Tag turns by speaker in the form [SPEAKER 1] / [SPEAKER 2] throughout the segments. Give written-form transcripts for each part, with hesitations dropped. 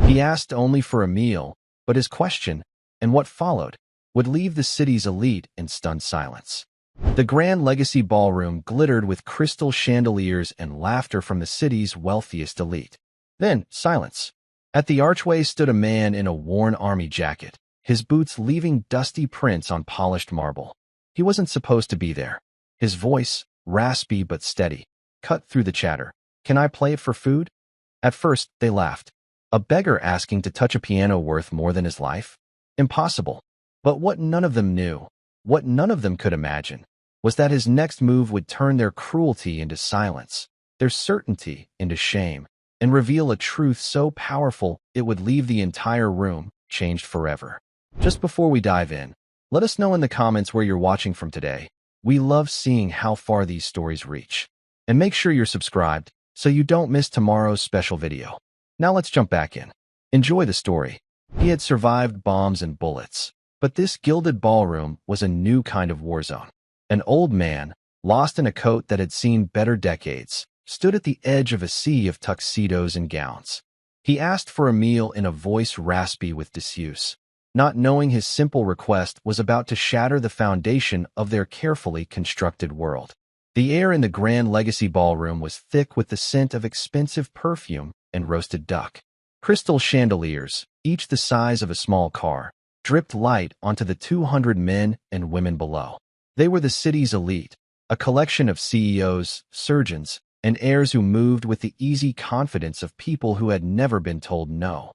[SPEAKER 1] He asked only for a meal, but his question, and what followed, would leave the city's elite in stunned silence. The Grand Legacy Ballroom glittered with crystal chandeliers and laughter from the city's wealthiest elite. Then, silence. At the archway stood a man in a worn army jacket, his boots leaving dusty prints on polished marble. He wasn't supposed to be there. His voice, raspy but steady, cut through the chatter. "Can I play it for food?" At first, they laughed. A beggar asking to touch a piano worth more than his life? Impossible. But what none of them knew, what none of them could imagine, was that his next move would turn their cruelty into silence, their certainty into shame, and reveal a truth so powerful it would leave the entire room changed forever. Just before we dive in, let us know in the comments where you're watching from today. We love seeing how far these stories reach. And make sure you're subscribed so you don't miss tomorrow's special video. Now let's jump back in. Enjoy the story. He had survived bombs and bullets, but this gilded ballroom was a new kind of war zone. An old man, lost in a coat that had seen better decades, stood at the edge of a sea of tuxedos and gowns. He asked for a meal in a voice raspy with disuse, not knowing his simple request was about to shatter the foundation of their carefully constructed world. The air in the Grand Legacy Ballroom was thick with the scent of expensive perfume and roasted duck. Crystal chandeliers, each the size of a small car, dripped light onto the 200 men and women below. They were the city's elite, a collection of CEOs, surgeons, and heirs who moved with the easy confidence of people who had never been told no.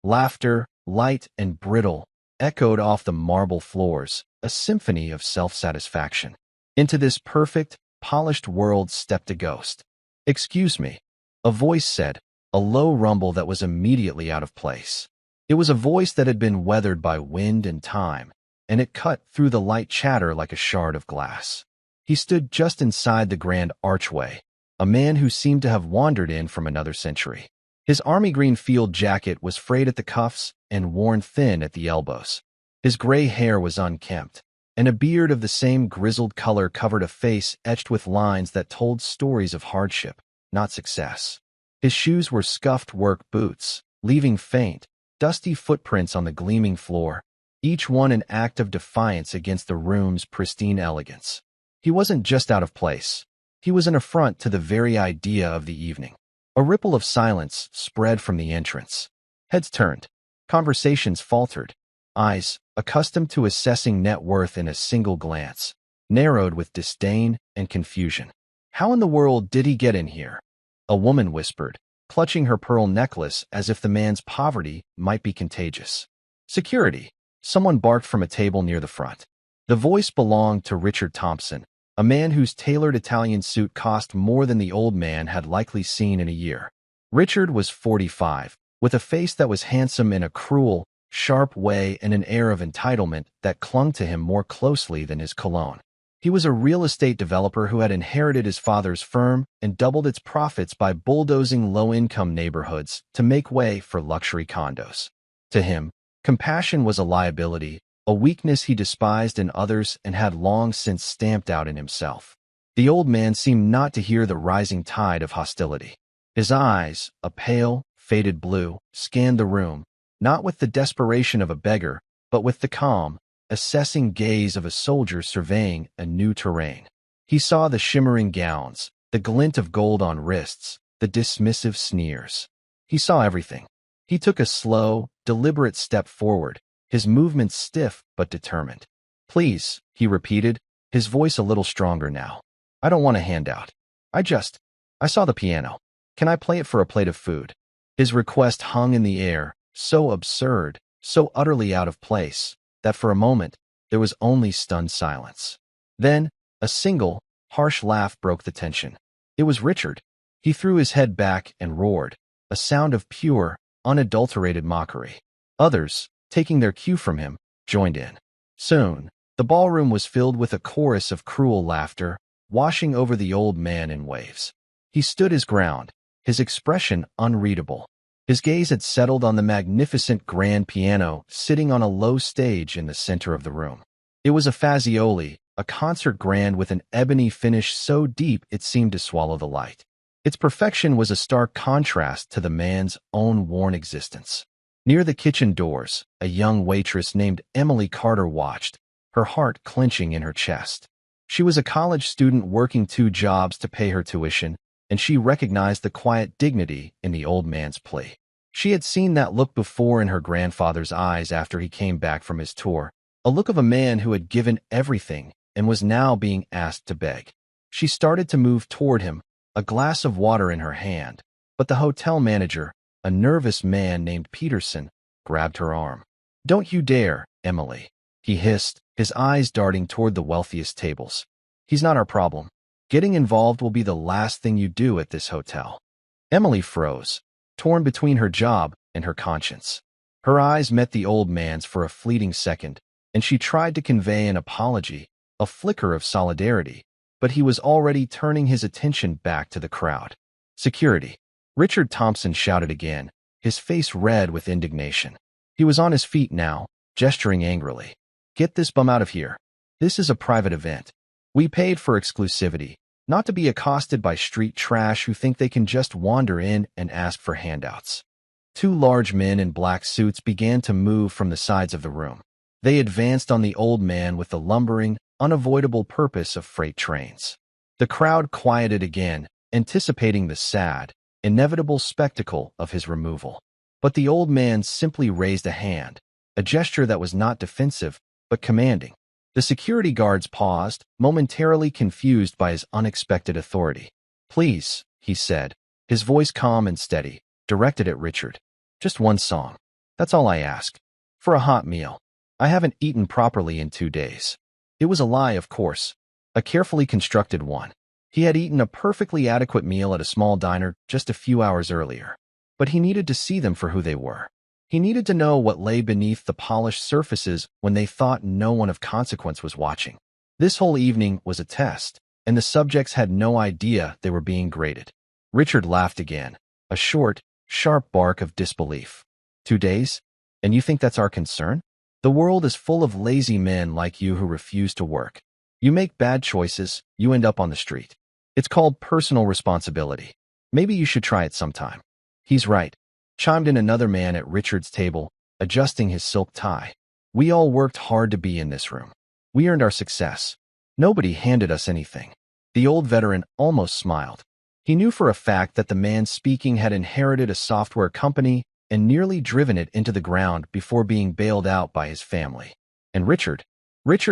[SPEAKER 1] Laughter, light and brittle, echoed off the marble floors, a symphony of self-satisfaction. Into this perfect, polished world stepped a ghost. "Excuse me," a voice said, a low rumble that was immediately out of place. It was a voice that had been weathered by wind and time, and it cut through the light chatter like a shard of glass. He stood just inside the grand archway, a man who seemed to have wandered in from another century. His army green field jacket was frayed at the cuffs and worn thin at the elbows. His gray hair was unkempt, and a beard of the same grizzled color covered a face etched with lines that told stories of hardship, not success. His shoes were scuffed work boots, leaving faint, dusty footprints on the gleaming floor, each one an act of defiance against the room's pristine elegance. He wasn't just out of place. He was an affront to the very idea of the evening. A ripple of silence spread from the entrance. Heads turned. Conversations faltered. Eyes, accustomed to assessing net worth in a single glance, narrowed with disdain and confusion. "How in the world did he get in here?" a woman whispered, clutching her pearl necklace as if the man's poverty might be contagious. "Security," someone barked from a table near the front. The voice belonged to Richard Thompson, a man whose tailored Italian suit cost more than the old man had likely seen in a year. Richard was 45, with a face that was handsome in a cruel, sharp way and an air of entitlement that clung to him more closely than his cologne. He was a real estate developer who had inherited his father's firm and doubled its profits by bulldozing low-income neighborhoods to make way for luxury condos. To him, compassion was a liability, a weakness he despised in others and had long since stamped out in himself. The old man seemed not to hear the rising tide of hostility. His eyes, a pale, faded blue, scanned the room, not with the desperation of a beggar, but with the calm, assessing gaze of a soldier surveying a new terrain. He saw the shimmering gowns, the glint of gold on wrists, the dismissive sneers. He saw everything. He took a slow, deliberate step forward, his movements stiff but determined. "Please," he repeated, his voice a little stronger now. "I don't want a handout. I saw the piano. Can I play it for a plate of food?" His request hung in the air, so absurd, so utterly out of place, that for a moment, there was only stunned silence. Then, a single, harsh laugh broke the tension. It was Richard. He threw his head back and roared, a sound of pure, unadulterated mockery. Others, taking their cue from him, joined in. Soon, the ballroom was filled with a chorus of cruel laughter, washing over the old man in waves. He stood his ground, his expression unreadable. His gaze had settled on the magnificent grand piano sitting on a low stage in the center of the room. It was a Fazioli, a concert grand with an ebony finish so deep it seemed to swallow the light. Its perfection was a stark contrast to the man's own worn existence. Near the kitchen doors, a young waitress named Emily Carter watched, her heart clenching in her chest. She was a college student working 2 jobs to pay her tuition, and she recognized the quiet dignity in the old man's plea. She had seen that look before in her grandfather's eyes after he came back from his tour, a look of a man who had given everything and was now being asked to beg. She started to move toward him, a glass of water in her hand, but the hotel manager, a nervous man named Peterson, grabbed her arm. "Don't you dare, Emily," he hissed, his eyes darting toward the wealthiest tables. "He's not our problem. Getting involved will be the last thing you do at this hotel." Emily froze, torn between her job and her conscience. Her eyes met the old man's for a fleeting second, and she tried to convey an apology, a flicker of solidarity, but he was already turning his attention back to the crowd. "Security!" Richard Thompson shouted again, his face red with indignation. He was on his feet now, gesturing angrily. "Get this bum out of here. This is a private event. We paid for exclusivity, not to be accosted by street trash who think they can just wander in and ask for handouts." 2 large men in black suits began to move from the sides of the room. They advanced on the old man with the lumbering, unavoidable purpose of freight trains. The crowd quieted again, anticipating the sad, inevitable spectacle of his removal. But the old man simply raised a hand, a gesture that was not defensive, but commanding. The security guards paused, momentarily confused by his unexpected authority. "Please," he said, his voice calm and steady, directed at Richard. "Just one song. That's all I ask. For a hot meal. I haven't eaten properly in 2 days." It was a lie, of course, a carefully constructed one. He had eaten a perfectly adequate meal at a small diner just a few hours earlier. But he needed to see them for who they were. He needed to know what lay beneath the polished surfaces when they thought no one of consequence was watching. This whole evening was a test, and the subjects had no idea they were being graded. Richard laughed again, a short, sharp bark of disbelief. 2 days? And you think that's our concern? The world is full of lazy men like you who refuse to work. You make bad choices, you end up on the street. It's called personal responsibility. Maybe you should try it sometime. "He's right," chimed in another man at Richard's table, adjusting his silk tie. "We all worked hard to be in this room. We earned our success. Nobody handed us anything." The old veteran almost smiled. He knew for a fact that the man speaking had inherited a software company and nearly driven it into the ground before being bailed out by his family. And Richard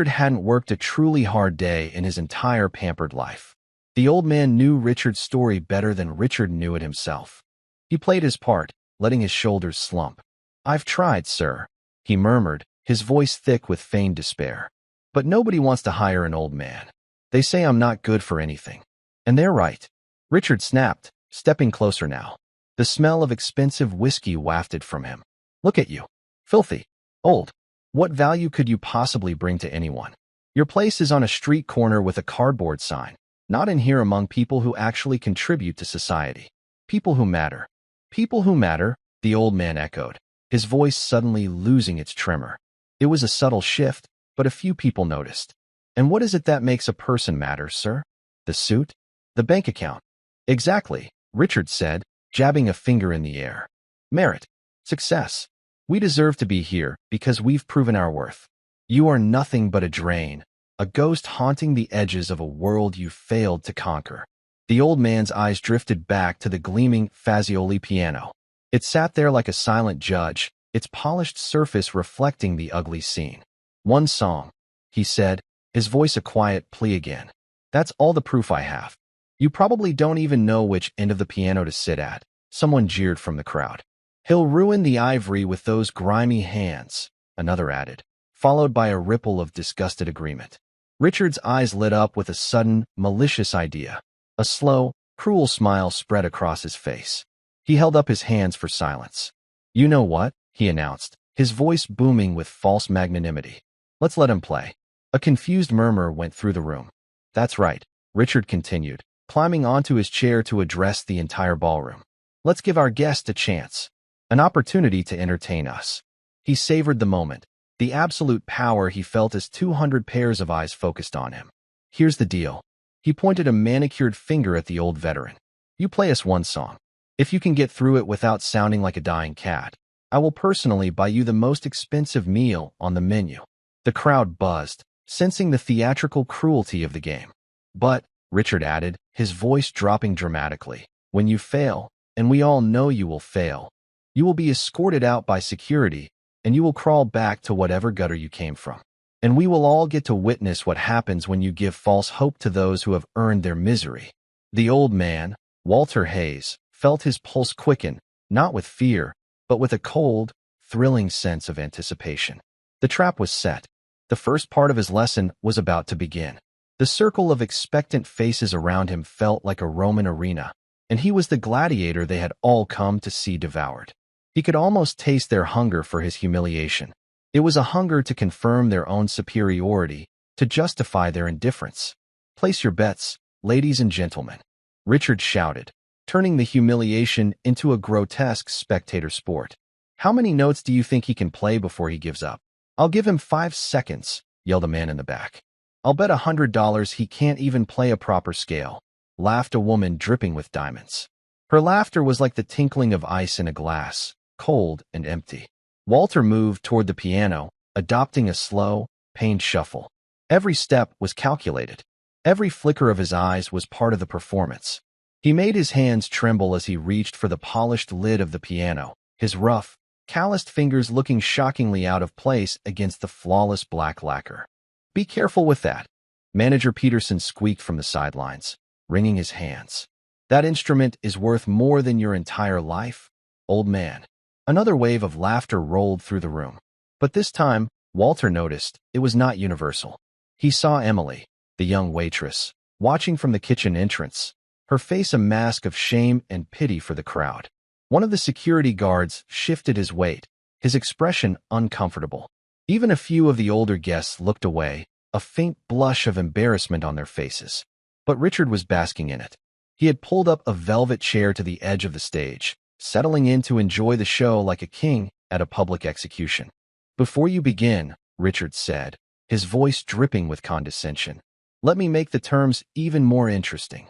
[SPEAKER 1] hadn't worked a truly hard day in his entire pampered life. The old man knew Richard's story better than Richard knew it himself. He played his part, letting his shoulders slump. "I've tried, sir," he murmured, his voice thick with feigned despair. "But nobody wants to hire an old man. They say I'm not good for anything. And they're right." Richard snapped, stepping closer now. The smell of expensive whiskey wafted from him. "Look at you. Filthy. Old. What value could you possibly bring to anyone? Your place is on a street corner with a cardboard sign, not in here among people who actually contribute to society. People who matter." "People who matter," the old man echoed, his voice suddenly losing its tremor. It was a subtle shift, but a few people noticed. "And what is it that makes a person matter, sir? The suit? The bank account?" "Exactly," Richard said, jabbing a finger in the air. "Merit. Success. We deserve to be here because we've proven our worth. You are nothing but a drain, a ghost haunting the edges of a world you failed to conquer." The old man's eyes drifted back to the gleaming Fazioli piano. It sat there like a silent judge, its polished surface reflecting the ugly scene. "One song," he said, his voice a quiet plea again. "That's all the proof I have. You probably don't even know which end of the piano to sit at," someone jeered from the crowd. "He'll ruin the ivory with those grimy hands," another added, followed by a ripple of disgusted agreement. Richard's eyes lit up with a sudden, malicious idea. A slow, cruel smile spread across his face. He held up his hands for silence. "You know what?" he announced, his voice booming with false magnanimity. "Let's let him play." A confused murmur went through the room. "That's right," Richard continued, climbing onto his chair to address the entire ballroom. "Let's give our guest a chance, an opportunity to entertain us." He savored the moment, the absolute power he felt as 200 pairs of eyes focused on him. "Here's the deal." He pointed a manicured finger at the old veteran. "You play us one song. If you can get through it without sounding like a dying cat, I will personally buy you the most expensive meal on the menu." The crowd buzzed, sensing the theatrical cruelty of the game. "But," Richard added, his voice dropping dramatically, "when you fail, and we all know you will fail, you will be escorted out by security, and you will crawl back to whatever gutter you came from. And we will all get to witness what happens when you give false hope to those who have earned their misery." The old man, Walter Hayes, felt his pulse quicken, not with fear, but with a cold, thrilling sense of anticipation. The trap was set. The first part of his lesson was about to begin. The circle of expectant faces around him felt like a Roman arena, and he was the gladiator they had all come to see devoured. He could almost taste their hunger for his humiliation. It was a hunger to confirm their own superiority, to justify their indifference. "Place your bets, ladies and gentlemen," Richard shouted, turning the humiliation into a grotesque spectator sport. "How many notes do you think he can play before he gives up?" "I'll give him 5 seconds, yelled a man in the back. "I'll bet $100 he can't even play a proper scale," laughed a woman dripping with diamonds. Her laughter was like the tinkling of ice in a glass, cold and empty. Walter moved toward the piano, adopting a slow, pained shuffle. Every step was calculated. Every flicker of his eyes was part of the performance. He made his hands tremble as he reached for the polished lid of the piano, his rough, calloused fingers looking shockingly out of place against the flawless black lacquer. "Be careful with that," Manager Peterson squeaked from the sidelines, wringing his hands. "That instrument is worth more than your entire life, old man." Another wave of laughter rolled through the room. But this time, Walter noticed it was not universal. He saw Emily, the young waitress, watching from the kitchen entrance, her face a mask of shame and pity for the crowd. One of the security guards shifted his weight, his expression uncomfortable. Even a few of the older guests looked away, a faint blush of embarrassment on their faces. But Richard was basking in it. He had pulled up a velvet chair to the edge of the stage, settling in to enjoy the show like a king at a public execution. "Before you begin," Richard said, his voice dripping with condescension, "let me make the terms even more interesting."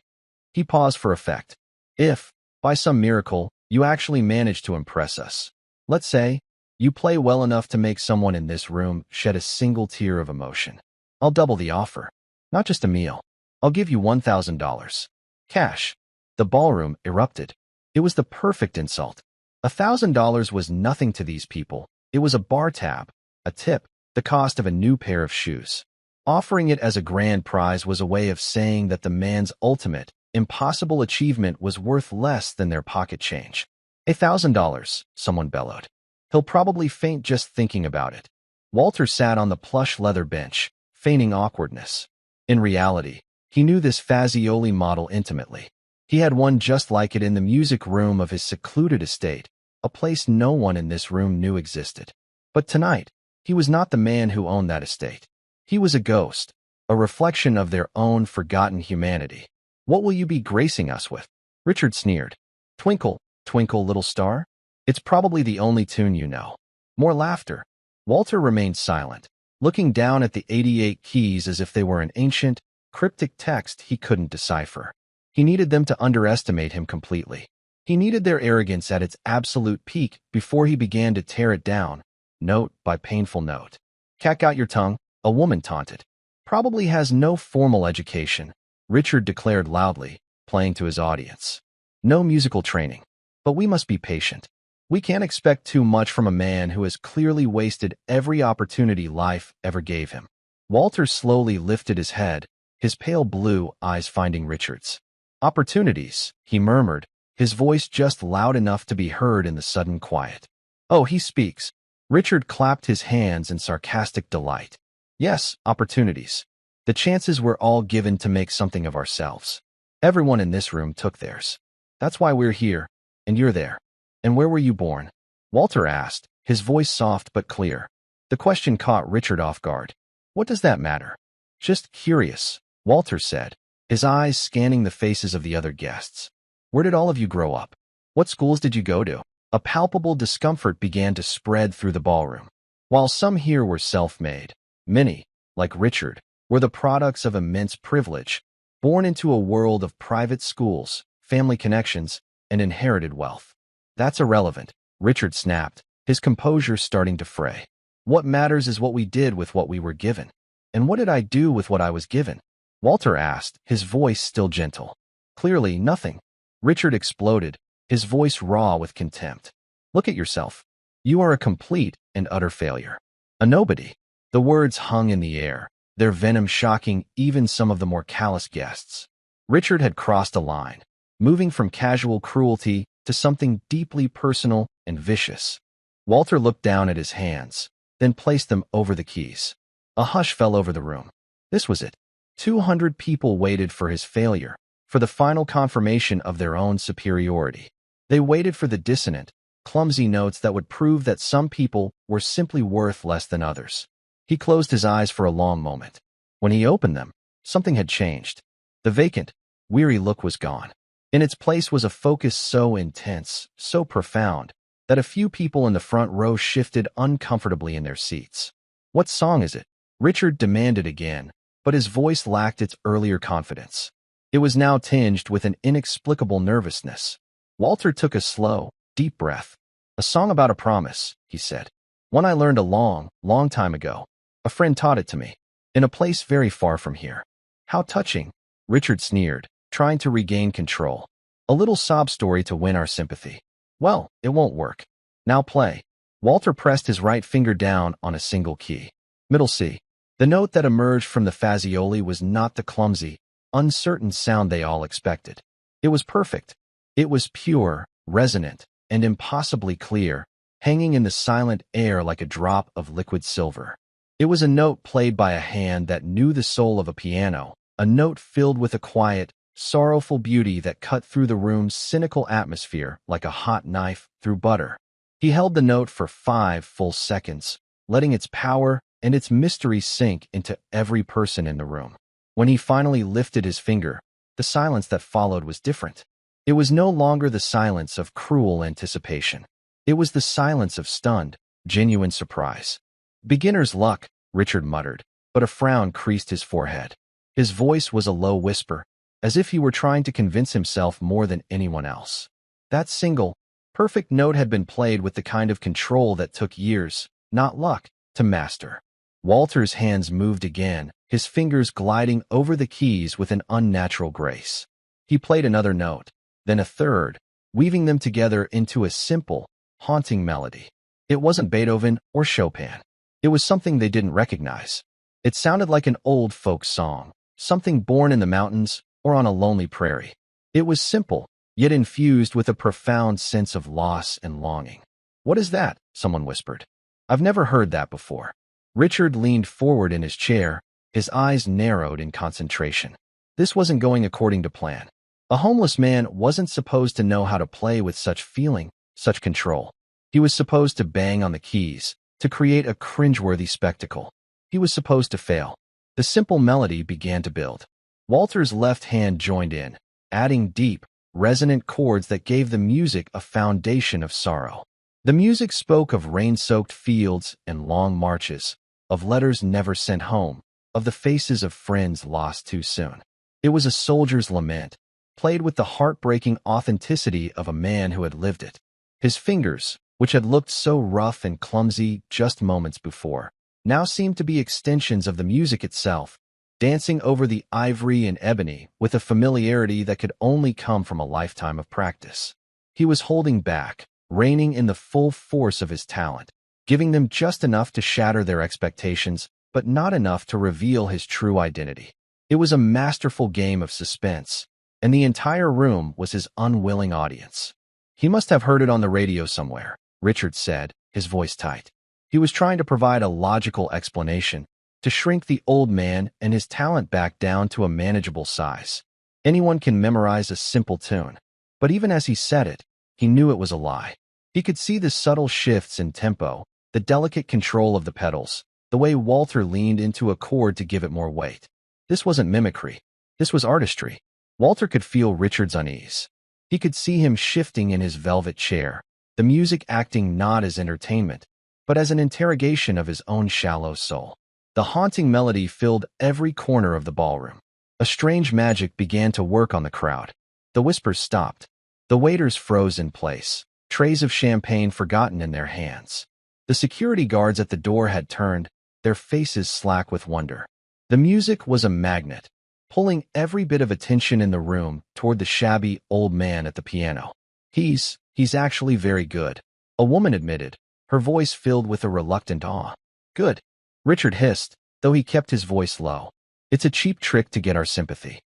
[SPEAKER 1] He paused for effect. "If, by some miracle, you actually manage to impress us, let's say, you play well enough to make someone in this room shed a single tear of emotion, I'll double the offer. Not just a meal. I'll give you $1,000. Cash." The ballroom erupted. It was the perfect insult. $1,000 was nothing to these people. It was a bar tab, a tip, the cost of a new pair of shoes. Offering it as a grand prize was a way of saying that the man's ultimate, impossible achievement was worth less than their pocket change. $1,000, someone bellowed. "He'll probably faint just thinking about it." Walter sat on the plush leather bench, feigning awkwardness. In reality, he knew this Fazioli model intimately. He had one just like it in the music room of his secluded estate, a place no one in this room knew existed. But tonight, he was not the man who owned that estate. He was a ghost, a reflection of their own forgotten humanity. "What will you be gracing us with?" Richard sneered. "Twinkle, twinkle, little star? It's probably the only tune you know." More laughter. Walter remained silent, looking down at the 88 keys as if they were an ancient, cryptic text he couldn't decipher. He needed them to underestimate him completely. He needed their arrogance at its absolute peak before he began to tear it down, note by painful note. "Cat got your tongue," a woman taunted. "Probably has no formal education," Richard declared loudly, playing to his audience. "No musical training. But we must be patient. We can't expect too much from a man who has clearly wasted every opportunity life ever gave him." Walter slowly lifted his head, his pale blue eyes finding Richard's. "Opportunities," he murmured, his voice just loud enough to be heard in the sudden quiet. "Oh, he speaks." Richard clapped his hands in sarcastic delight. "Yes, opportunities. The chances we're all given to make something of ourselves. Everyone in this room took theirs. That's why we're here, and you're there." "And where were you born?" Walter asked, his voice soft but clear. The question caught Richard off guard. "What does that matter?" "Just curious," Walter said, his eyes scanning the faces of the other guests. "Where did all of you grow up? What schools did you go to?" A palpable discomfort began to spread through the ballroom. While some here were self-made, many, like Richard, were the products of immense privilege, born into a world of private schools, family connections, and inherited wealth. "That's irrelevant," Richard snapped, his composure starting to fray. What matters is what we did with what we were given. And what did I do with what I was given? Walter asked, his voice still gentle. Clearly, nothing. Richard exploded, his voice raw with contempt. Look at yourself. You are a complete and utter failure. A nobody. The words hung in the air, their venom shocking even some of the more callous guests. Richard had crossed a line, moving from casual cruelty to something deeply personal and vicious. Walter looked down at his hands, then placed them over the keys. A hush fell over the room. This was it. 200 people waited for his failure, for the final confirmation of their own superiority. They waited for the dissonant, clumsy notes that would prove that some people were simply worth less than others. He closed his eyes for a long moment. When he opened them, something had changed. The vacant, weary look was gone. In its place was a focus so intense, so profound, that a few people in the front row shifted uncomfortably in their seats. What song is it? Richard demanded again, but his voice lacked its earlier confidence. It was now tinged with an inexplicable nervousness. Walter took a slow, deep breath. A song about a promise, he said. One I learned a long, long time ago. A friend taught it to me, in a place very far from here. How touching, Richard sneered, trying to regain control. A little sob story to win our sympathy. Well, it won't work. Now play. Walter pressed his right finger down on a single key. Middle C. The note that emerged from the Fazioli was not the clumsy, uncertain sound they all expected. It was perfect. It was pure, resonant, and impossibly clear, hanging in the silent air like a drop of liquid silver. It was a note played by a hand that knew the soul of a piano, a note filled with a quiet, sorrowful beauty that cut through the room's cynical atmosphere like a hot knife through butter. He held the note for 5 full seconds, letting its power and its mystery sink into every person in the room. When he finally lifted his finger, the silence that followed was different. It was no longer the silence of cruel anticipation. It was the silence of stunned, genuine surprise. Beginner's luck, Richard muttered, but a frown creased his forehead. His voice was a low whisper, as if he were trying to convince himself more than anyone else. That single, perfect note had been played with the kind of control that took years, not luck, to master. Walter's hands moved again, his fingers gliding over the keys with an unnatural grace. He played another note, then a third, weaving them together into a simple, haunting melody. It wasn't Beethoven or Chopin. It was something they didn't recognize. It sounded like an old folk song, something born in the mountains or on a lonely prairie. It was simple, yet infused with a profound sense of loss and longing. "What is that?" someone whispered. "I've never heard that before." Richard leaned forward in his chair, his eyes narrowed in concentration. This wasn't going according to plan. A homeless man wasn't supposed to know how to play with such feeling, such control. He was supposed to bang on the keys, to create a cringeworthy spectacle. He was supposed to fail. The simple melody began to build. Walter's left hand joined in, adding deep, resonant chords that gave the music a foundation of sorrow. The music spoke of rain-soaked fields and long marches, of letters never sent home, of the faces of friends lost too soon. It was a soldier's lament, played with the heartbreaking authenticity of a man who had lived it. His fingers, which had looked so rough and clumsy just moments before, now seemed to be extensions of the music itself, dancing over the ivory and ebony with a familiarity that could only come from a lifetime of practice. He was holding back, reining in the full force of his talent, giving them just enough to shatter their expectations, but not enough to reveal his true identity. It was a masterful game of suspense, and the entire room was his unwilling audience. "He must have heard it on the radio somewhere," Richard said, his voice tight. He was trying to provide a logical explanation, to shrink the old man and his talent back down to a manageable size. Anyone can memorize a simple tune. But even as he said it, he knew it was a lie. He could see the subtle shifts in tempo, the delicate control of the pedals, the way Walter leaned into a chord to give it more weight. This wasn't mimicry. This was artistry. Walter could feel Richard's unease. He could see him shifting in his velvet chair, the music acting not as entertainment, but as an interrogation of his own shallow soul. The haunting melody filled every corner of the ballroom. A strange magic began to work on the crowd. The whispers stopped. The waiters froze in place, trays of champagne forgotten in their hands. The security guards at the door had turned, their faces slack with wonder. The music was a magnet, pulling every bit of attention in the room toward the shabby old man at the piano. He's actually very good, a woman admitted, her voice filled with a reluctant awe. Good, Richard hissed, though he kept his voice low. It's a cheap trick to get our sympathy.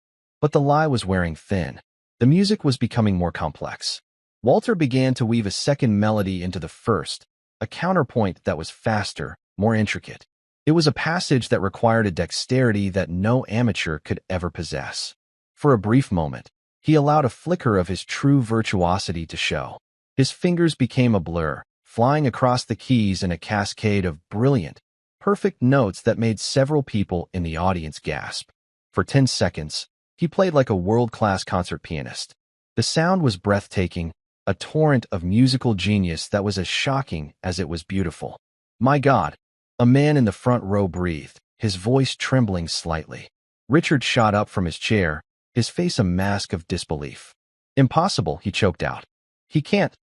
[SPEAKER 1] But the lie was wearing thin. The music was becoming more complex. Walter began to weave a second melody into the first, a counterpoint that was faster, more intricate. It was a passage that required a dexterity that no amateur could ever possess. For a brief moment, he allowed a flicker of his true virtuosity to show. His fingers became a blur, flying across the keys in a cascade of brilliant, perfect notes that made several people in the audience gasp. For 10 seconds, he played like a world-class concert pianist. The sound was breathtaking, a torrent of musical genius that was as shocking as it was beautiful. My God, a man in the front row breathed, his voice trembling slightly. Richard shot up from his chair, his face a mask of disbelief. Impossible, he choked out. He can't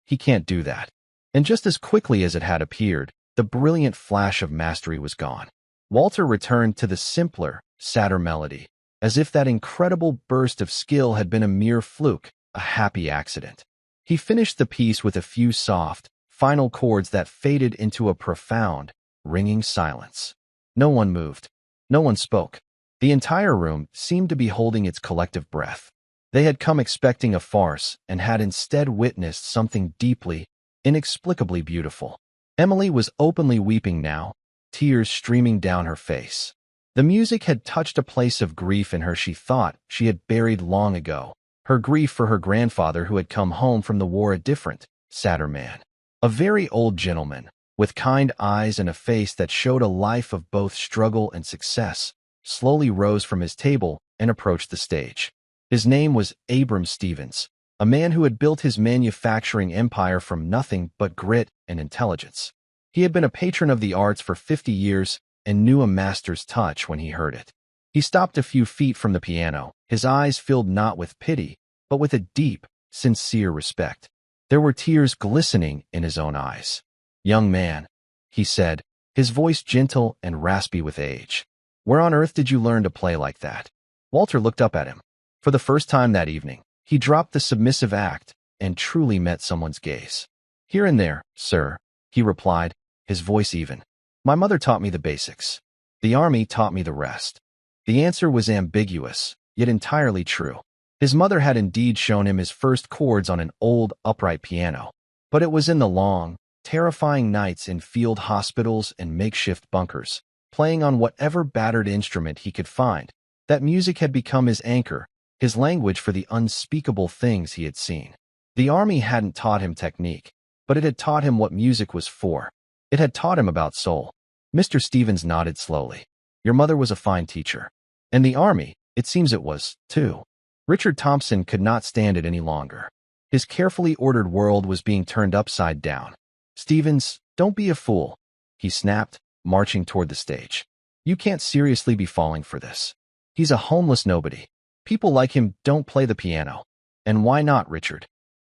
[SPEAKER 1] do that. And just as quickly as it had appeared, the brilliant flash of mastery was gone. Walter returned to the simpler, sadder melody, as if that incredible burst of skill had been a mere fluke, a happy accident. He finished the piece with a few soft, final chords that faded into a profound, ringing silence. No one moved. No one spoke. The entire room seemed to be holding its collective breath. They had come expecting a farce and had instead witnessed something deeply, inexplicably beautiful. Emily was openly weeping now, tears streaming down her face. The music had touched a place of grief in her she thought she had buried long ago, her grief for her grandfather who had come home from the war a different, sadder man. A very old gentleman, with kind eyes and a face that showed a life of both struggle and success, slowly rose from his table and approached the stage. His name was Abram Stevens, a man who had built his manufacturing empire from nothing but grit and intelligence. He had been a patron of the arts for 50 years and knew a master's touch when he heard it. He stopped a few feet from the piano, his eyes filled not with pity, but with a deep, sincere respect. There were tears glistening in his own eyes. "Young man," he said, his voice gentle and raspy with age. "Where on earth did you learn to play like that?" Walter looked up at him. For the first time that evening, he dropped the submissive act and truly met someone's gaze. "Here and there, sir," he replied, his voice even. "My mother taught me the basics. The army taught me the rest." The answer was ambiguous, yet entirely true. His mother had indeed shown him his first chords on an old, upright piano, but it was in the long, terrifying nights in field hospitals and makeshift bunkers, playing on whatever battered instrument he could find, that music had become his anchor, his language for the unspeakable things he had seen. The army hadn't taught him technique, but it had taught him what music was for. It had taught him about soul. Mr. Stevens nodded slowly. "Your mother was a fine teacher. And the army, it seems it was, too." Richard Thompson could not stand it any longer. His carefully ordered world was being turned upside down. "Stevens, don't be a fool," he snapped, marching toward the stage. "You can't seriously be falling for this. He's a homeless nobody. People like him don't play the piano. And why not, Richard?"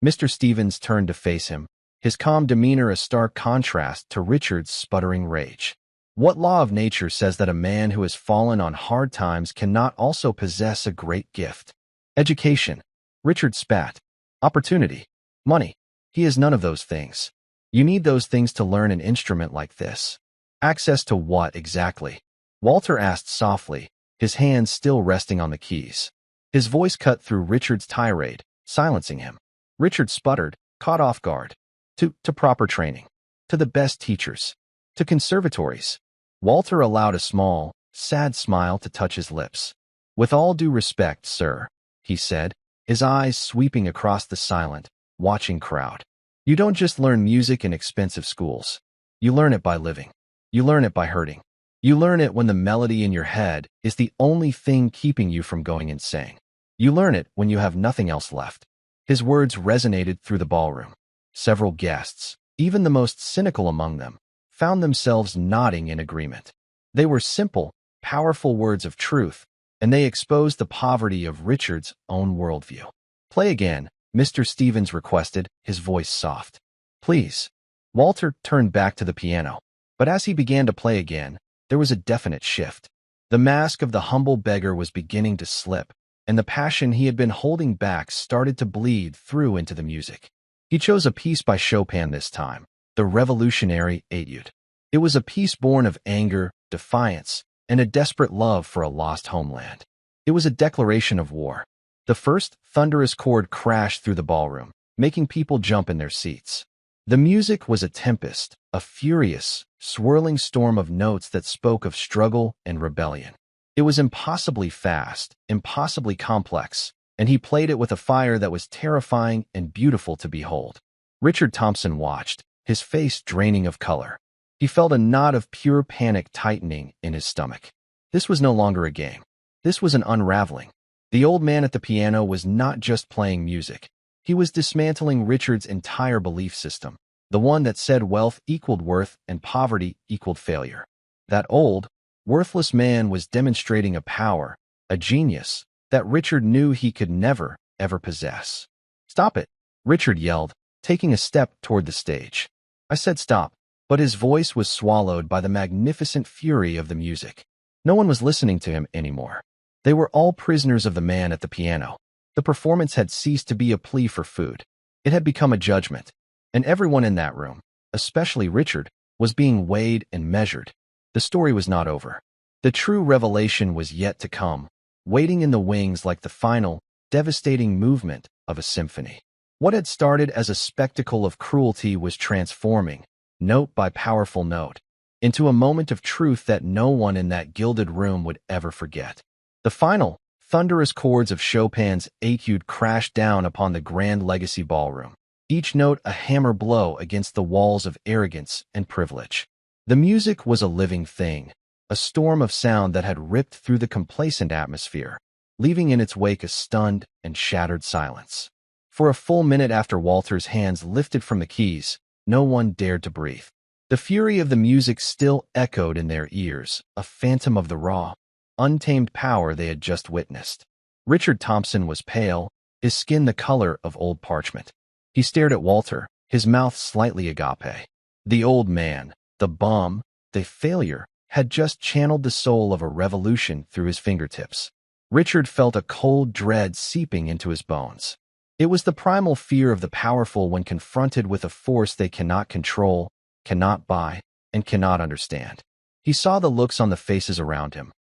[SPEAKER 1] Mr. Stevens turned to face him, his calm demeanor a stark contrast to Richard's sputtering rage. "What law of nature says that a man who has fallen on hard times cannot also possess a great gift? Education." Richard spat. "Opportunity. Money. He has none of those things. You need those things to learn an instrument like this." "Access to what exactly?" Walter asked softly, his hands still resting on the keys. His voice cut through Richard's tirade, silencing him. Richard sputtered, caught off guard. To proper training. To the best teachers. To conservatories." Walter allowed a small, sad smile to touch his lips. "With all due respect, sir," he said, his eyes sweeping across the silent, watching crowd. "You don't just learn music in expensive schools. You learn it by living. You learn it by hurting. You learn it when the melody in your head is the only thing keeping you from going insane. You learn it when you have nothing else left." His words resonated through the ballroom. Several guests, even the most cynical among them, found themselves nodding in agreement. They were simple, powerful words of truth, and they exposed the poverty of Richard's own worldview. "Play again," Mr. Stevens requested, his voice soft. Please. Walter turned back to the piano. But as he began to play again, there was a definite shift. The mask of the humble beggar was beginning to slip, and the passion he had been holding back started to bleed through into the music. He chose a piece by Chopin this time, the revolutionary Etude. It was a piece born of anger, defiance, and a desperate love for a lost homeland. It was a declaration of war. The first thunderous chord crashed through the ballroom, making people jump in their seats. The music was a tempest, a furious, swirling storm of notes that spoke of struggle and rebellion. It was impossibly fast, impossibly complex, and he played it with a fire that was terrifying and beautiful to behold. Richard Thompson watched, his face draining of color. He felt a knot of pure panic tightening in his stomach. This was no longer a game. This was an unraveling. The old man at the piano was not just playing music. He was dismantling Richard's entire belief system, the one that said wealth equaled worth and poverty equaled failure. That old, worthless man was demonstrating a power, a genius, that Richard knew he could never, ever possess. "Stop it," Richard yelled, taking a step toward the stage. I said stop, but his voice was swallowed by the magnificent fury of the music. No one was listening to him anymore. They were all prisoners of the man at the piano. The performance had ceased to be a plea for food. It had become a judgment, and everyone in that room, especially Richard, was being weighed and measured. The story was not over. The true revelation was yet to come, waiting in the wings like the final, devastating movement of a symphony. What had started as a spectacle of cruelty was transforming, note by powerful note, into a moment of truth that no one in that gilded room would ever forget. The final, thunderous chords of Chopin's Etude crashed down upon the Grand Legacy Ballroom, each note a hammer blow against the walls of arrogance and privilege. The music was a living thing, a storm of sound that had ripped through the complacent atmosphere, leaving in its wake a stunned and shattered silence. For a full minute after Walter's hands lifted from the keys, no one dared to breathe. The fury of the music still echoed in their ears, a phantom of the raw, untamed power they had just witnessed. Richard Thompson was pale, his skin the color of old parchment. He stared at Walter, his mouth slightly agape. The old man, the bum, the failure, had just channeled the soul of a revolution through his fingertips. Richard felt a cold dread seeping into his bones. It was the primal fear of the powerful when confronted with a force they cannot control, cannot buy, and cannot understand. He saw the looks on the faces around him.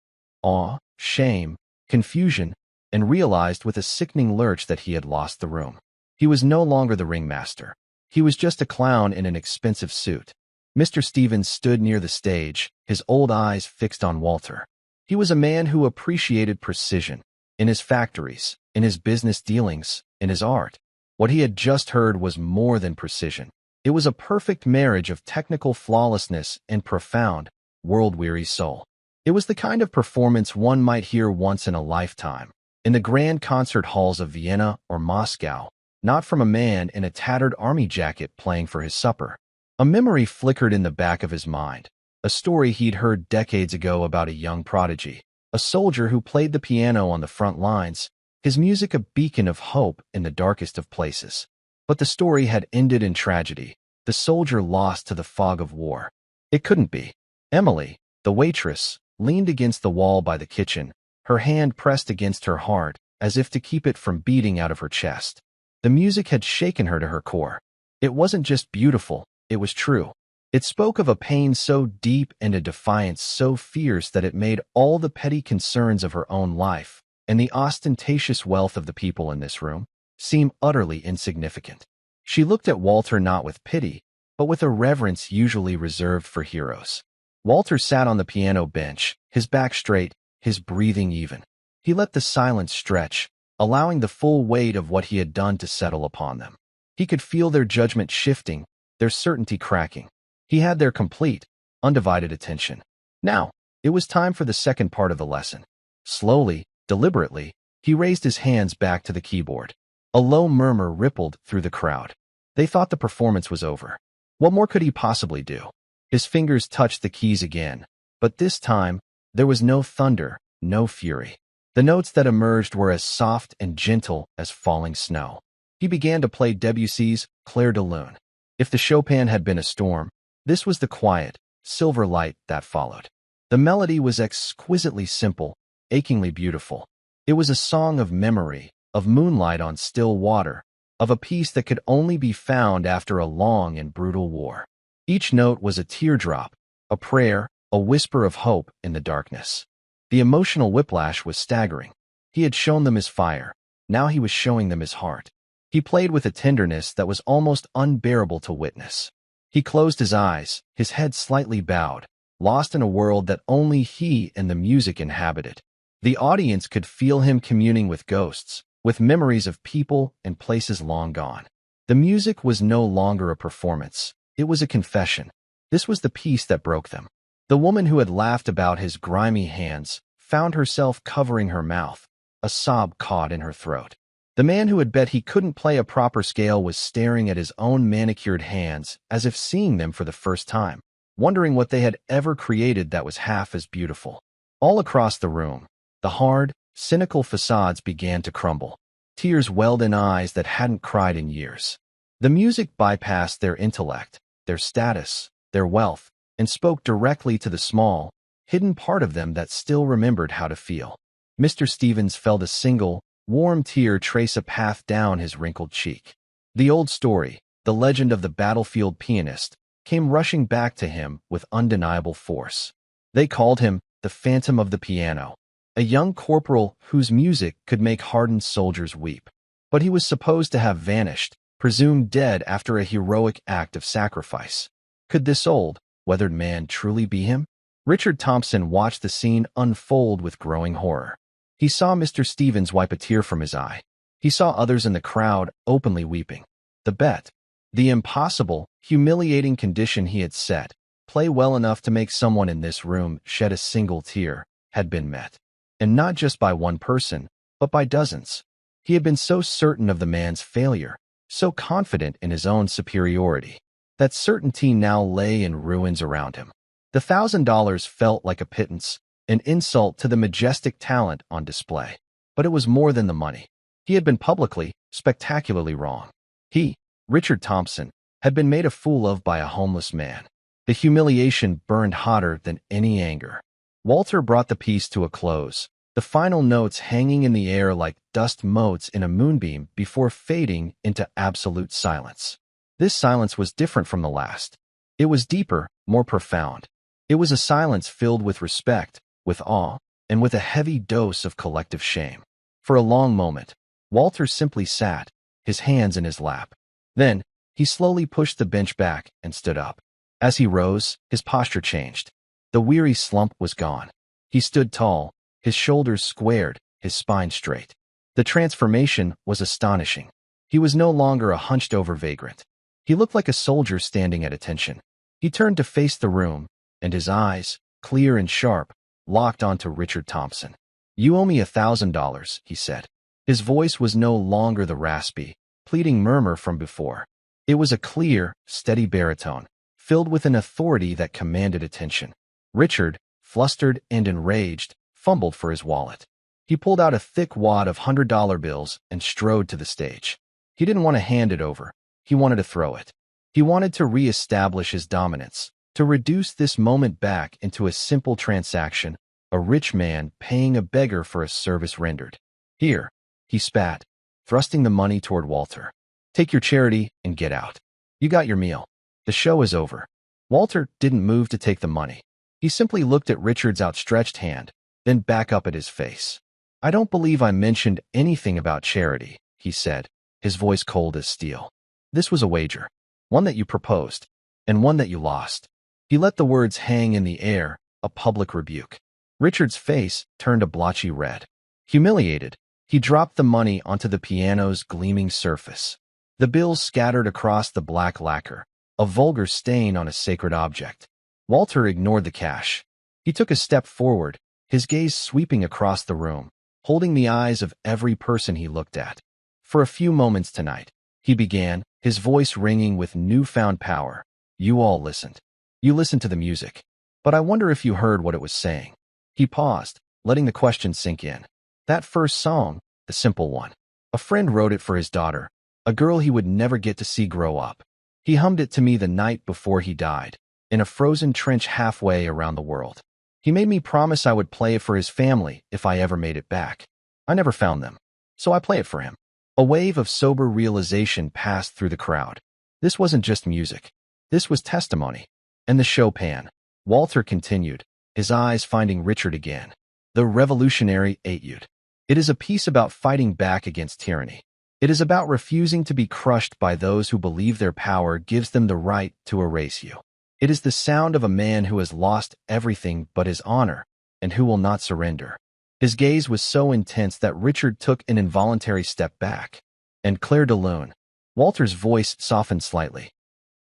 [SPEAKER 1] Awe, shame, confusion, and realized with a sickening lurch that he had lost the room. He was no longer the ringmaster. He was just a clown in an expensive suit. Mr. Stevens stood near the stage, his old eyes fixed on Walter. He was a man who appreciated precision, in his factories, in his business dealings, in his art. What he had just heard was more than precision. It was a perfect marriage of technical flawlessness and profound, world-weary soul. It was the kind of performance one might hear once in a lifetime, in the grand concert halls of Vienna or Moscow, not from a man in a tattered army jacket playing for his supper. A memory flickered in the back of his mind, a story he'd heard decades ago about a young prodigy, a soldier who played the piano on the front lines, his music a beacon of hope in the darkest of places. But the story had ended in tragedy, the soldier lost to the fog of war. It couldn't be. Emily, the waitress, leaned against the wall by the kitchen, her hand pressed against her heart, as if to keep it from beating out of her chest. The music had shaken her to her core. It wasn't just beautiful, it was true. It spoke of a pain so deep and a defiance so fierce that it made all the petty concerns of her own life, and the ostentatious wealth of the people in this room, seem utterly insignificant. She looked at Walter not with pity, but with a reverence usually reserved for heroes. Walter sat on the piano bench, his back straight, his breathing even. He let the silence stretch, allowing the full weight of what he had done to settle upon them. He could feel their judgment shifting, their certainty cracking. He had their complete, undivided attention. Now, it was time for the second part of the lesson. Slowly, deliberately, he raised his hands back to the keyboard. A low murmur rippled through the crowd. They thought the performance was over. What more could he possibly do? His fingers touched the keys again, but this time, there was no thunder, no fury. The notes that emerged were as soft and gentle as falling snow. He began to play Debussy's Clair de Lune. If the Chopin had been a storm, this was the quiet, silver light that followed. The melody was exquisitely simple, achingly beautiful. It was a song of memory, of moonlight on still water, of a peace that could only be found after a long and brutal war. Each note was a teardrop, a prayer, a whisper of hope in the darkness. The emotional whiplash was staggering. He had shown them his fire. Now he was showing them his heart. He played with a tenderness that was almost unbearable to witness. He closed his eyes, his head slightly bowed, lost in a world that only he and the music inhabited. The audience could feel him communing with ghosts, with memories of people and places long gone. The music was no longer a performance. It was a confession. This was the peace that broke them. The woman who had laughed about his grimy hands found herself covering her mouth, a sob caught in her throat. The man who had bet he couldn't play a proper scale was staring at his own manicured hands as if seeing them for the first time, wondering what they had ever created that was half as beautiful. All across the room, the hard, cynical facades began to crumble. Tears welled in eyes that hadn't cried in years. The music bypassed their intellect, their status, their wealth, and spoke directly to the small, hidden part of them that still remembered how to feel. Mr. Stevens felt a single, warm tear trace a path down his wrinkled cheek. The old story, the legend of the battlefield pianist, came rushing back to him with undeniable force. They called him the Phantom of the Piano, a young corporal whose music could make hardened soldiers weep. But he was supposed to have vanished, presumed dead after a heroic act of sacrifice. Could this old, weathered man truly be him? Richard Thompson watched the scene unfold with growing horror. He saw Mr. Stevens wipe a tear from his eye. He saw others in the crowd openly weeping. The bet, the impossible, humiliating condition he had set, play well enough to make someone in this room shed a single tear, had been met. And not just by one person, but by dozens. He had been so certain of the man's failure, so confident in his own superiority. That certainty now lay in ruins around him. The $1,000 felt like a pittance, an insult to the majestic talent on display. But it was more than the money. He had been publicly, spectacularly wrong. He, Richard Thompson, had been made a fool of by a homeless man. The humiliation burned hotter than any anger. Walter brought the piece to a close, the final notes hanging in the air like dust motes in a moonbeam before fading into absolute silence. This silence was different from the last. It was deeper, more profound. It was a silence filled with respect, with awe, and with a heavy dose of collective shame. For a long moment, Walter simply sat, his hands in his lap. Then, he slowly pushed the bench back and stood up. As he rose, his posture changed. The weary slump was gone. He stood tall, his shoulders squared, his spine straight. The transformation was astonishing. He was no longer a hunched-over vagrant. He looked like a soldier standing at attention. He turned to face the room, and his eyes, clear and sharp, locked onto Richard Thompson. "You owe me $1,000, he said. His voice was no longer the raspy, pleading murmur from before. It was a clear, steady baritone, filled with an authority that commanded attention. Richard, flustered and enraged, fumbled for his wallet. He pulled out a thick wad of $100 bills and strode to the stage. He didn't want to hand it over. He wanted to throw it. He wanted to re-establish his dominance, to reduce this moment back into a simple transaction, a rich man paying a beggar for a service rendered. "Here," he spat, thrusting the money toward Walter. "Take your charity and get out. You got your meal. The show is over." Walter didn't move to take the money. He simply looked at Richard's outstretched hand, then back up at his face. "I don't believe I mentioned anything about charity," he said, his voice cold as steel. "This was a wager, one that you proposed, and one that you lost." He let the words hang in the air, a public rebuke. Richard's face turned a blotchy red. Humiliated, he dropped the money onto the piano's gleaming surface. The bills scattered across the black lacquer, a vulgar stain on a sacred object. Walter ignored the cash. He took a step forward, his gaze sweeping across the room, holding the eyes of every person he looked at. "For a few moments tonight," he began, his voice ringing with newfound power, "you all listened. You listened to the music. But I wonder if you heard what it was saying." He paused, letting the question sink in. That first song, the simple one. A friend wrote it for his daughter, a girl he would never get to see grow up. He hummed it to me the night before he died, in a frozen trench halfway around the world. He made me promise I would play it for his family if I ever made it back. I never found them, so I play it for him. A wave of sober realization passed through the crowd. This wasn't just music. This was testimony. And the show pan. Walter continued, his eyes finding Richard again. The revolutionary Patriot. It is a piece about fighting back against tyranny. It is about refusing to be crushed by those who believe their power gives them the right to erase you. It is the sound of a man who has lost everything but his honor, and who will not surrender. His gaze was so intense that Richard took an involuntary step back. And Claire de Lune. Walter's voice softened slightly.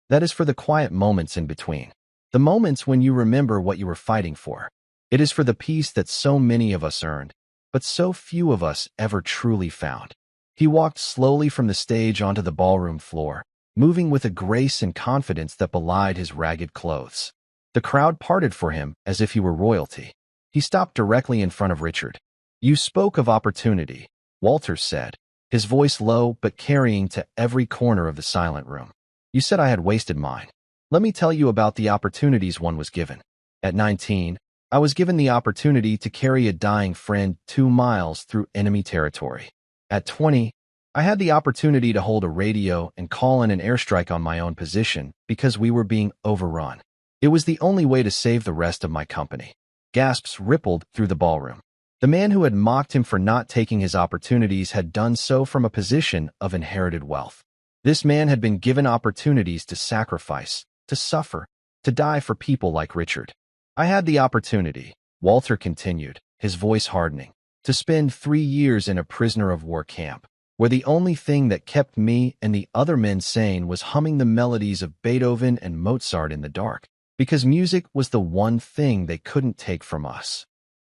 [SPEAKER 1] That is for the quiet moments in between. The moments when you remember what you were fighting for. It is for the peace that so many of us earned, but so few of us ever truly found. He walked slowly from the stage onto the ballroom floor, moving with a grace and confidence that belied his ragged clothes. The crowd parted for him as if he were royalty. He stopped directly in front of Richard. You spoke of opportunity, Walter said, his voice low but carrying to every corner of the silent room. You said I had wasted mine. Let me tell you about the opportunities one was given. At 19, I was given the opportunity to carry a dying friend 2 miles through enemy territory. At 20, I had the opportunity to hold a radio and call in an airstrike on my own position because we were being overrun. It was the only way to save the rest of my company. Gasps rippled through the ballroom. The man who had mocked him for not taking his opportunities had done so from a position of inherited wealth. This man had been given opportunities to sacrifice, to suffer, to die for people like Richard. I had the opportunity, Walter continued, his voice hardening, to spend 3 years in a prisoner of war camp, where the only thing that kept me and the other men sane was humming the melodies of Beethoven and Mozart in the dark, because music was the one thing they couldn't take from us.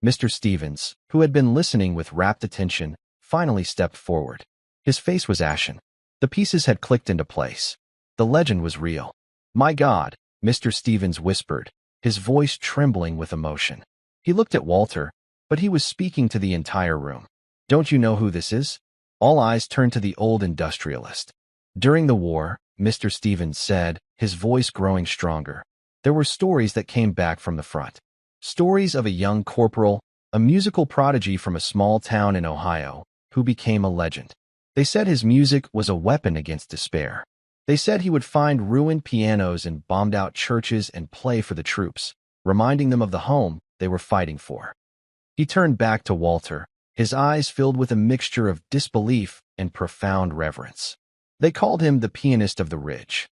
[SPEAKER 1] Mr. Stevens, who had been listening with rapt attention, finally stepped forward. His face was ashen. The pieces had clicked into place. The legend was real. My God, Mr. Stevens whispered, his voice trembling with emotion. He looked at Walter, but he was speaking to the entire room. Don't you know who this is? All eyes turned to the old industrialist. During the war, Mr. Stevens said, his voice growing stronger, there were stories that came back from the front. Stories of a young corporal, a musical prodigy from a small town in Ohio, who became a legend. They said his music was a weapon against despair. They said he would find ruined pianos in bombed-out churches and play for the troops, reminding them of the home they were fighting for. He turned back to Walter, his eyes filled with a mixture of disbelief and profound reverence. They called him the pianist of the Ridge.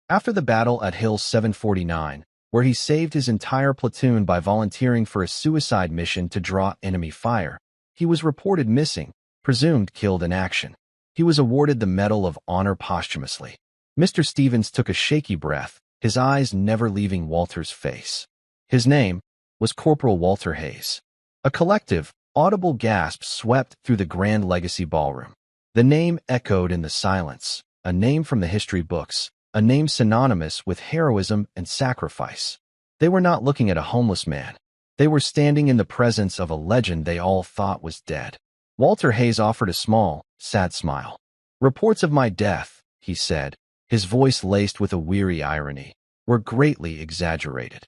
[SPEAKER 1] After the battle at Hill 749, where he saved his entire platoon by volunteering for a suicide mission to draw enemy fire, he was reported missing, presumed killed in action. He was awarded the Medal of Honor posthumously. Mr. Stevens took a shaky breath, his eyes never leaving Walter's face. His name was Corporal Walter Hayes. A collective, audible gasp swept through the Grand Legacy Ballroom. The name echoed in the silence, a name from the history books, a name synonymous with heroism and sacrifice. They were not looking at a homeless man. They were standing in the presence of a legend they all thought was dead. Walter Hayes offered a small, sad smile. Reports of my death, he said, his voice laced with a weary irony, were greatly exaggerated.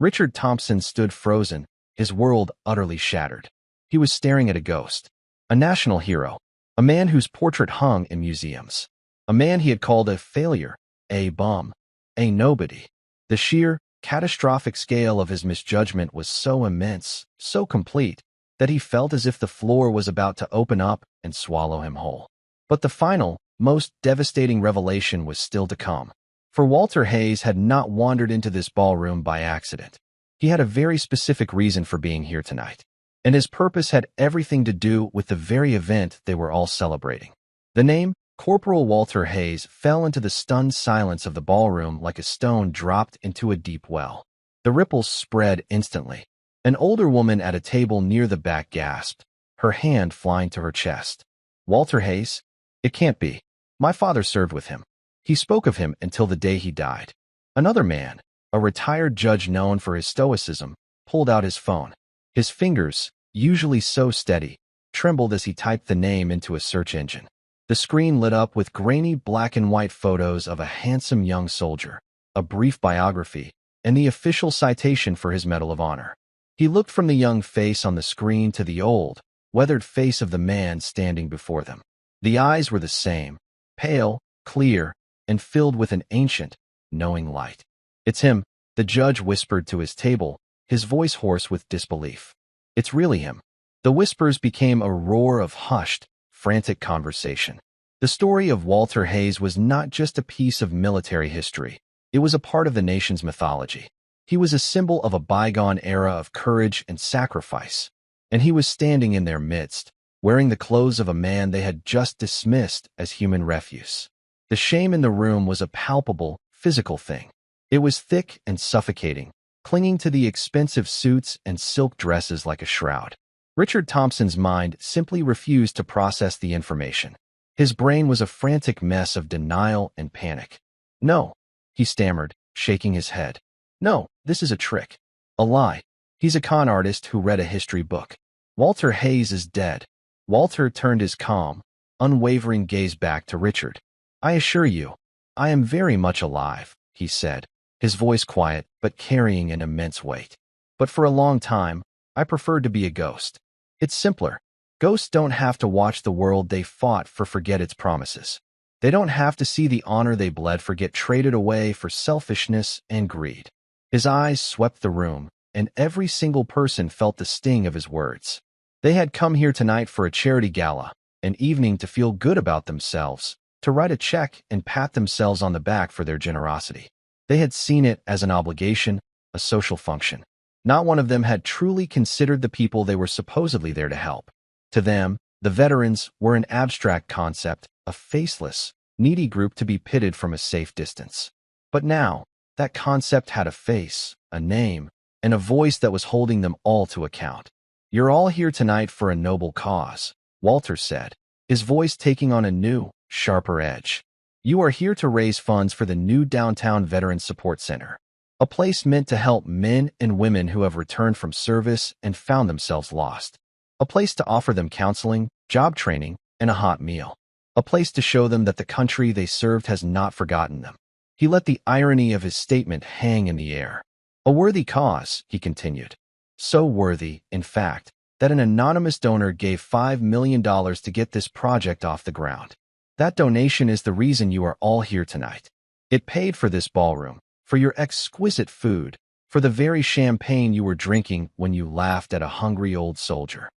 [SPEAKER 1] Richard Thompson stood frozen, his world utterly shattered. He was staring at a ghost, a national hero, a man whose portrait hung in museums, a man he had called a failure, a bum, a nobody. The sheer, catastrophic scale of his misjudgment was so immense, so complete, that he felt as if the floor was about to open up and swallow him whole. But the final, most devastating revelation was still to come. For Walter Hayes had not wandered into this ballroom by accident. He had a very specific reason for being here tonight, and his purpose had everything to do with the very event they were all celebrating. The name, Corporal Walter Hayes, fell into the stunned silence of the ballroom like a stone dropped into a deep well. The ripples spread instantly. An older woman at a table near the back gasped, her hand flying to her chest. Walter Hayes? It can't be. My father served with him. He spoke of him until the day he died. Another man, a retired judge known for his stoicism, pulled out his phone. His fingers, usually so steady, trembled as he typed the name into a search engine. The screen lit up with grainy black and white photos of a handsome young soldier, a brief biography, and the official citation for his Medal of Honor. He looked from the young face on the screen to the old, weathered face of the man standing before them. The eyes were the same, pale, clear, and filled with an ancient, knowing light. "It's him," the judge whispered to his table, his voice hoarse with disbelief. "It's really him." The whispers became a roar of hushed, frantic conversation. The story of Walter Hayes was not just a piece of military history. It was a part of the nation's mythology. He was a symbol of a bygone era of courage and sacrifice, and he was standing in their midst, wearing the clothes of a man they had just dismissed as human refuse. The shame in the room was a palpable, physical thing. It was thick and suffocating, clinging to the expensive suits and silk dresses like a shroud. Richard Thompson's mind simply refused to process the information. His brain was a frantic mess of denial and panic. "No," he stammered, shaking his head. "No, this is a trick. A lie. He's a con artist who read a history book. Walter Hayes is dead." Walter turned his calm, unwavering gaze back to Richard. "I assure you, I am very much alive," he said, his voice quiet but carrying an immense weight. "But for a long time, I preferred to be a ghost. It's simpler. Ghosts don't have to watch the world they fought for forget its promises. They don't have to see the honor they bled for get traded away for selfishness and greed." His eyes swept the room, and every single person felt the sting of his words. They had come here tonight for a charity gala, an evening to feel good about themselves, to write a check and pat themselves on the back for their generosity. They had seen it as an obligation, a social function. Not one of them had truly considered the people they were supposedly there to help. To them, the veterans were an abstract concept, a faceless, needy group to be pitted from a safe distance. But now, that concept had a face, a name, and a voice that was holding them all to account. "You're all here tonight for a noble cause," Walter said, his voice taking on a new, sharper edge. "You are here to raise funds for the new downtown Veterans Support Center, a place meant to help men and women who have returned from service and found themselves lost. A place to offer them counseling, job training, and a hot meal. A place to show them that the country they served has not forgotten them." He let the irony of his statement hang in the air. "A worthy cause," he continued. "So worthy, in fact, that an anonymous donor gave $5 million to get this project off the ground. That donation is the reason you are all here tonight. It paid for this ballroom, for your exquisite food, for the very champagne you were drinking when you laughed at a hungry old soldier."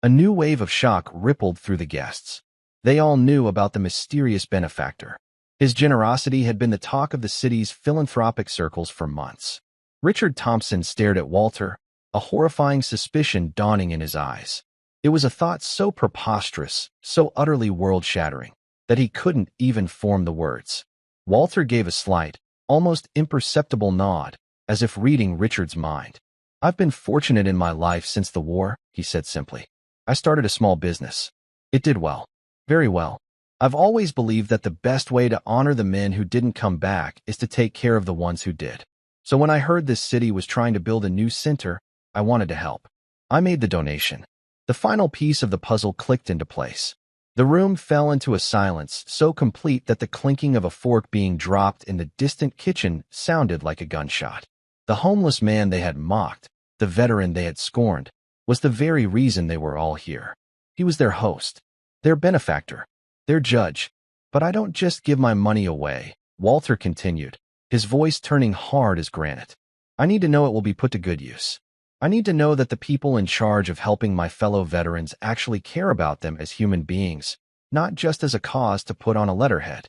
[SPEAKER 1] A new wave of shock rippled through the guests. They all knew about the mysterious benefactor. His generosity had been the talk of the city's philanthropic circles for months. Richard Thompson stared at Walter, a horrifying suspicion dawning in his eyes. It was a thought so preposterous, so utterly world-shattering, that he couldn't even form the words. Walter gave a slight, almost imperceptible nod, as if reading Richard's mind. "I've been fortunate in my life since the war," he said simply. "I started a small business. It did well. Very well. I've always believed that the best way to honor the men who didn't come back is to take care of the ones who did. So when I heard this city was trying to build a new center, I wanted to help. I made the donation." The final piece of the puzzle clicked into place. The room fell into a silence so complete that the clinking of a fork being dropped in the distant kitchen sounded like a gunshot. The homeless man they had mocked, the veteran they had scorned, was the very reason they were all here. He was their host, their benefactor, their judge. "But I don't just give my money away," Walter continued, his voice turning hard as granite. "I need to know it will be put to good use. I need to know that the people in charge of helping my fellow veterans actually care about them as human beings, not just as a cause to put on a letterhead."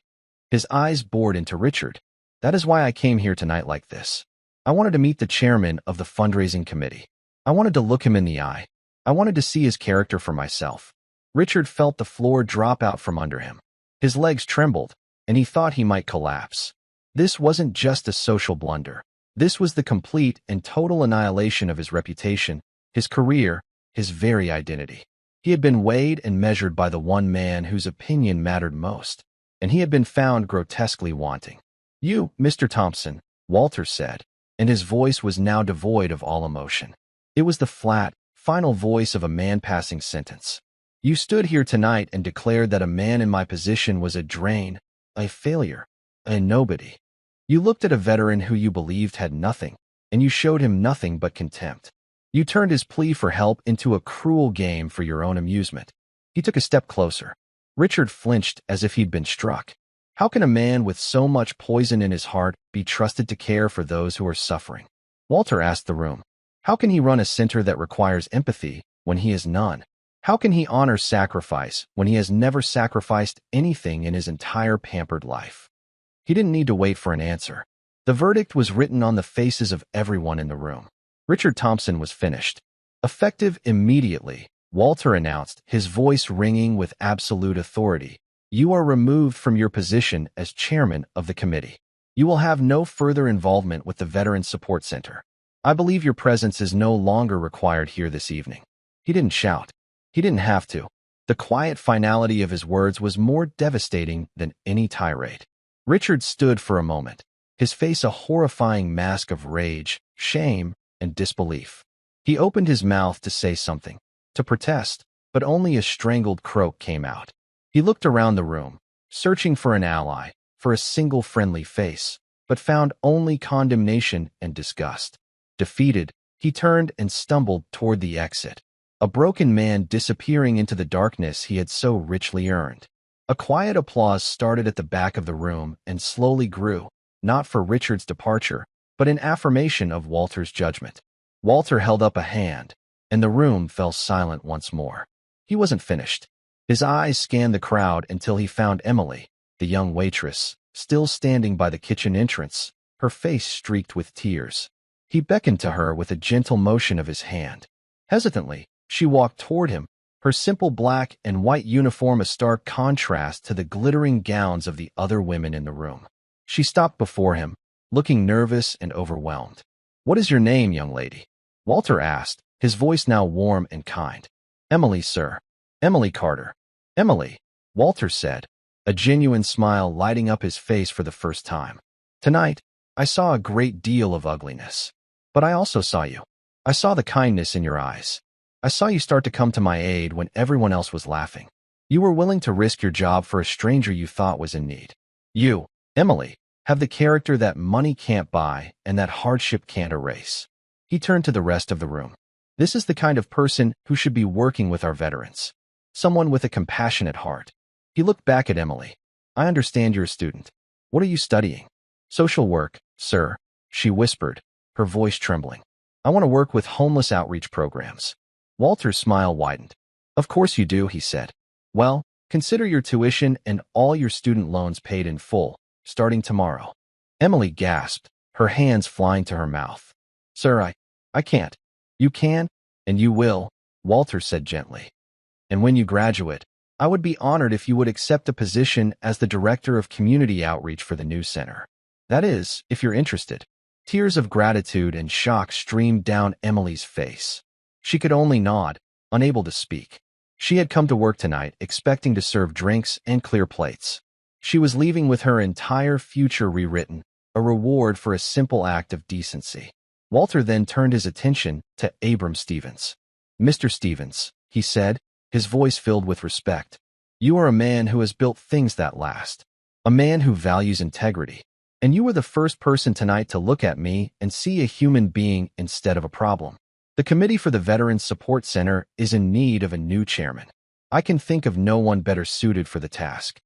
[SPEAKER 1] His eyes bored into Richard. "That is why I came here tonight like this. I wanted to meet the chairman of the fundraising committee. I wanted to look him in the eye. I wanted to see his character for myself." Richard felt the floor drop out from under him. His legs trembled, and he thought he might collapse. This wasn't just a social blunder. This was the complete and total annihilation of his reputation, his career, his very identity. He had been weighed and measured by the one man whose opinion mattered most, and he had been found grotesquely wanting. "You, Mr. Thompson," Walter said, and his voice was now devoid of all emotion. It was the flat, final voice of a man passing sentence. You stood here tonight and declared that a man in my position was a drain, a failure, a nobody. You looked at a veteran who you believed had nothing, and you showed him nothing but contempt. You turned his plea for help into a cruel game for your own amusement. He took a step closer. Richard flinched as if he'd been struck. How can a man with so much poison in his heart be trusted to care for those who are suffering? Walter asked the room. How can he run a center that requires empathy when he has none? How can he honor sacrifice when he has never sacrificed anything in his entire pampered life? He didn't need to wait for an answer. The verdict was written on the faces of everyone in the room. Richard Thompson was finished. Effective immediately, Walter announced, his voice ringing with absolute authority. You are removed from your position as chairman of the committee. You will have no further involvement with the Veterans Support Center. I believe your presence is no longer required here this evening. He didn't shout. He didn't have to. The quiet finality of his words was more devastating than any tirade. Richard stood for a moment, his face a horrifying mask of rage, shame, and disbelief. He opened his mouth to say something, to protest, but only a strangled croak came out. He looked around the room, searching for an ally, for a single friendly face, but found only condemnation and disgust. Defeated, he turned and stumbled toward the exit, a broken man disappearing into the darkness he had so richly earned. A quiet applause started at the back of the room and slowly grew, not for Richard's departure, but in affirmation of Walter's judgment. Walter held up a hand, and the room fell silent once more. He wasn't finished. His eyes scanned the crowd until he found Emily, the young waitress, still standing by the kitchen entrance, her face streaked with tears. He beckoned to her with a gentle motion of his hand. Hesitantly, she walked toward him, her simple black and white uniform a stark contrast to the glittering gowns of the other women in the room. She stopped before him, looking nervous and overwhelmed. What is your name, young lady? Walter asked, his voice now warm and kind. Emily, sir. Emily Carter. Emily, Walter said, a genuine smile lighting up his face for the first time. Tonight, I saw a great deal of ugliness. But I also saw you. I saw the kindness in your eyes. I saw you start to come to my aid when everyone else was laughing. You were willing to risk your job for a stranger you thought was in need. You, Emily, have the character that money can't buy and that hardship can't erase. He turned to the rest of the room. This is the kind of person who should be working with our veterans. Someone with a compassionate heart. He looked back at Emily. I understand you're a student. What are you studying? Social work, sir, she whispered, her voice trembling. I want to work with homeless outreach programs. Walter's smile widened. Of course you do, he said. Well, consider your tuition and all your student loans paid in full, starting tomorrow. Emily gasped, her hands flying to her mouth. Sir, I can't. You can, and you will, Walter said gently. And when you graduate, I would be honored if you would accept a position as the director of community outreach for the new center. That is, if you're interested. Tears of gratitude and shock streamed down Emily's face. She could only nod, unable to speak. She had come to work tonight expecting to serve drinks and clear plates. She was leaving with her entire future rewritten, a reward for a simple act of decency. Walter then turned his attention to Abram Stevens. Mr. Stevens, he said, his voice filled with respect. You are a man who has built things that last. A man who values integrity. And you were the first person tonight to look at me and see a human being instead of a problem. The Committee for the Veterans Support Center is in need of a new chairman. I can think of no one better suited for the task.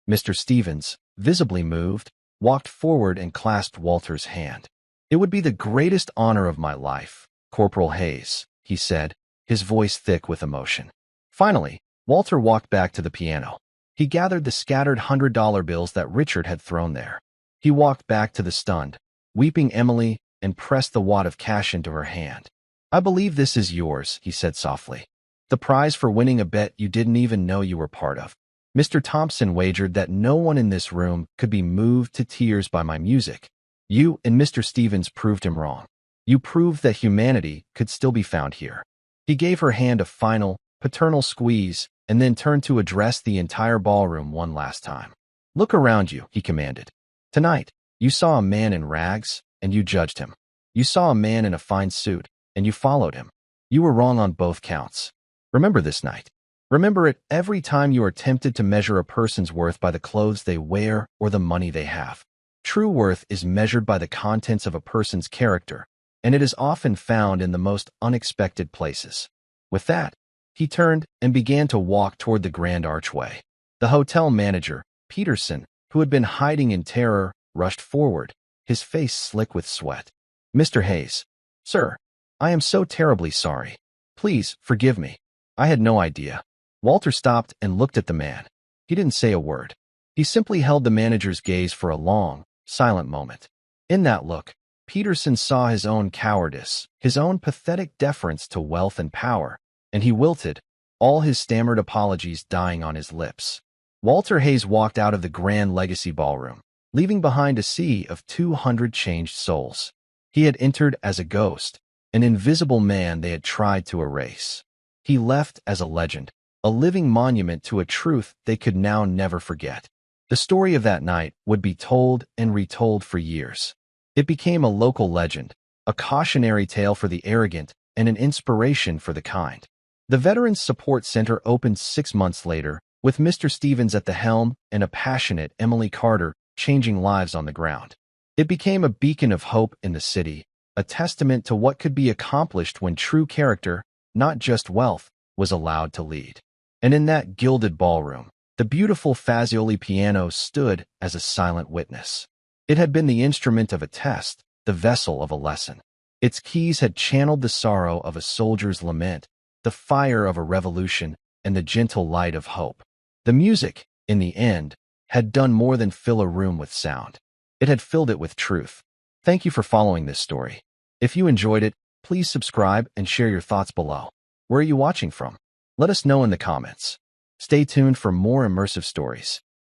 [SPEAKER 1] Mr. Stevens, visibly moved, walked forward and clasped Walter's hand. It would be the greatest honor of my life, Corporal Hayes, he said, his voice thick with emotion. Finally, Walter walked back to the piano. He gathered the scattered $100 bills that Richard had thrown there. He walked back to the stunned, weeping Emily and pressed the wad of cash into her hand. I believe this is yours, he said softly. The prize for winning a bet you didn't even know you were part of. Mr. Thompson wagered that no one in this room could be moved to tears by my music. You and Mr. Stevens proved him wrong. You proved that humanity could still be found here. He gave her hand a final, paternal squeeze and then turned to address the entire ballroom one last time. Look around you, he commanded. Tonight, you saw a man in rags, and you judged him. You saw a man in a fine suit, and you followed him. You were wrong on both counts. Remember this night. Remember it every time you are tempted to measure a person's worth by the clothes they wear or the money they have. True worth is measured by the contents of a person's character, and it is often found in the most unexpected places. With that, he turned and began to walk toward the grand archway. The hotel manager, Peterson, who had been hiding in terror, rushed forward, his face slick with sweat. "Mr. Hayes, sir, I am so terribly sorry. Please forgive me. I had no idea." Walter stopped and looked at the man. He didn't say a word. He simply held the manager's gaze for a long, silent moment. In that look, Peterson saw his own cowardice, his own pathetic deference to wealth and power, and he wilted, all his stammered apologies dying on his lips. Walter Hayes walked out of the Grand Legacy Ballroom, leaving behind a sea of 200 changed souls. He had entered as a ghost, an invisible man they had tried to erase. He left as a legend, a living monument to a truth they could now never forget. The story of that night would be told and retold for years. It became a local legend, a cautionary tale for the arrogant and an inspiration for the kind. The Veterans Support Center opened 6 months later, with Mr. Stevens at the helm and a passionate Emily Carter changing lives on the ground. It became a beacon of hope in the city, a testament to what could be accomplished when true character, not just wealth, was allowed to lead. And in that gilded ballroom, the beautiful Fazioli piano stood as a silent witness. It had been the instrument of a test, the vessel of a lesson. Its keys had channeled the sorrow of a soldier's lament, the fire of a revolution, and the gentle light of hope. The music, in the end, had done more than fill a room with sound. It had filled it with truth. Thank you for following this story. If you enjoyed it, please subscribe and share your thoughts below. Where are you watching from? Let us know in the comments. Stay tuned for more immersive stories.